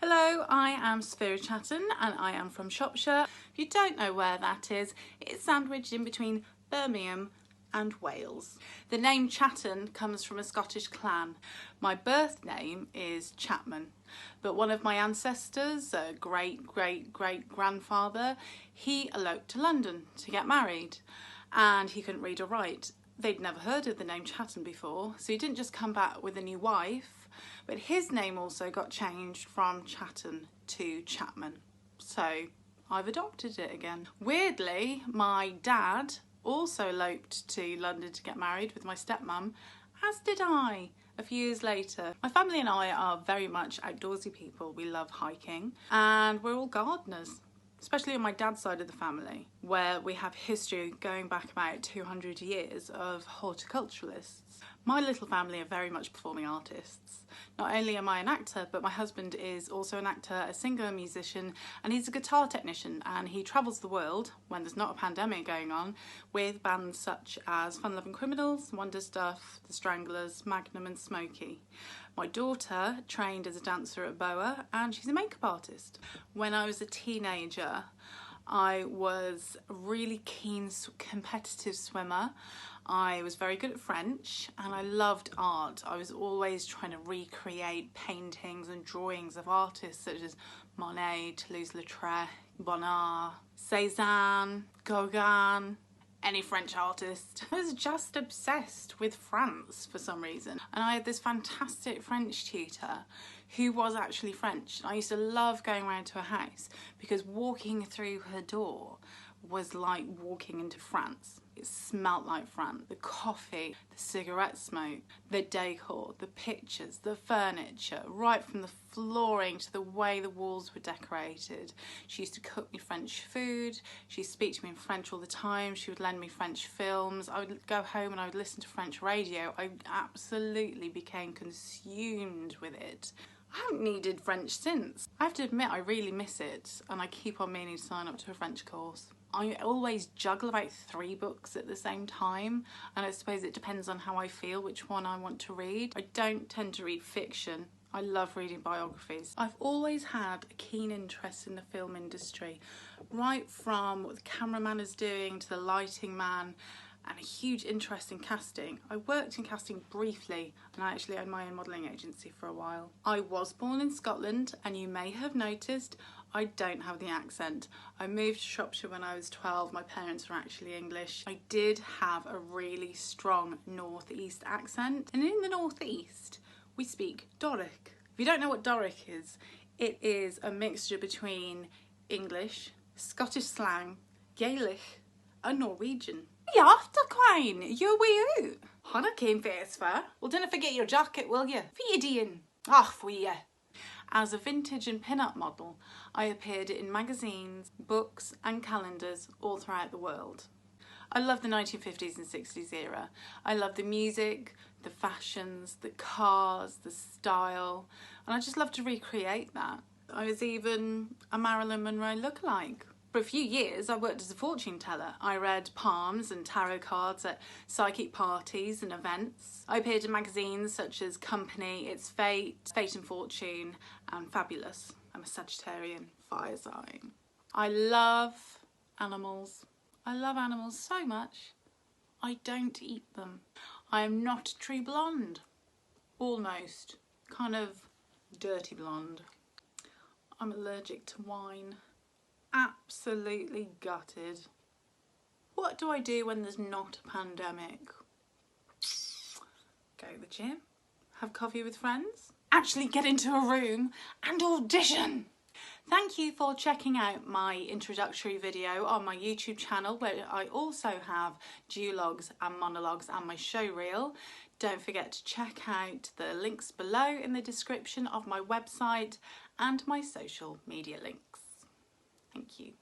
Hello, I am Sapphira Chatton and I am from Shropshire. If you don't know where that is, it's sandwiched in between Birmingham and Wales. The name Chatton comes from a Scottish clan. My birth name is Chapman, but one of my ancestors, a great-great-great-grandfather, he eloped to London to get married and he couldn't read or write. They'd never heard of the name Chatton before, so he didn't just come back with a new wife, but his name also got changed from Chatton to Chapman. So I've adopted it again. Weirdly, my dad also eloped to London to get married with my stepmum, as did I a few years later. My family and I are very much outdoorsy people. We love hiking and we're all gardeners, especially on my dad's side of the family, where we have history going back about 200 years of horticulturalists. My little family are very much performing artists. Not only am I an actor, but my husband is also an actor, a singer, a musician, and he's a guitar technician, and he travels the world, when there's not a pandemic going on, with bands such as Fun Loving Criminals, Wonder Stuff, The Stranglers, Magnum and Smokey. My daughter trained as a dancer at Boa and she's a makeup artist. When I was a teenager, I was a really keen competitive swimmer. I was very good at French and I loved art. I was always trying to recreate paintings and drawings of artists such as Monet, Toulouse-Lautrec, Bonnard, Cézanne, Gauguin, any French artist. I was just obsessed with France for some reason, and I had this fantastic French tutor who was actually French. I used to love going around to her house because walking through her door was like walking into France. It smelt like France. The coffee, the cigarette smoke, the decor, the pictures, the furniture, right from the flooring to the way the walls were decorated. She used to cook me French food. She used to speak to me in French all the time. She would lend me French films. I would go home and I would listen to French radio. I absolutely became consumed with it. I haven't needed French since. I have to admit I really miss it and I keep on meaning to sign up to a French course. I always juggle about 3 books at the same time, and I suppose it depends on how I feel which one I want to read. I don't tend to read fiction. I love reading biographies. I've always had a keen interest in the film industry, right from what the cameraman is doing to the lighting man, and a huge interest in casting. I worked in casting briefly and I actually owned my own modelling agency for a while. I was born in Scotland and you may have noticed I don't have the accent. I moved to Shropshire when I was 12. My parents were actually English. I did have a really strong northeast accent, and in the northeast we speak Doric. If you don't know what Doric is, it is a mixture between English, Scottish slang, Gaelic and Norwegian. Yeah, after Quine, you're way out. Hannah came first for. Well, don't forget your jacket, will you? For you doing? Oh, for you. As a vintage and pin-up model, I appeared in magazines, books and calendars all throughout the world. I love the 1950s and 60s era. I love the music, the fashions, the cars, the style, and I just love to recreate that. I was even a Marilyn Monroe lookalike. For a few years I worked as a fortune teller. I read palms and tarot cards at psychic parties and events. I appeared in magazines such as Company, It's Fate, Fate and Fortune and Fabulous. I'm a Sagittarian fire sign. I love animals. I love animals so much. I don't eat them. I am not a true blonde. Almost. Kind of dirty blonde. I'm allergic to wine. Absolutely gutted. What do I do when there's not a pandemic? Go to the gym, have coffee with friends, actually get into a room and audition. Thank you for checking out my introductory video on my YouTube channel, where I also have duologues and monologues and my show reel. Don't forget to check out the links below in the description of my website and my social media links. Thank you.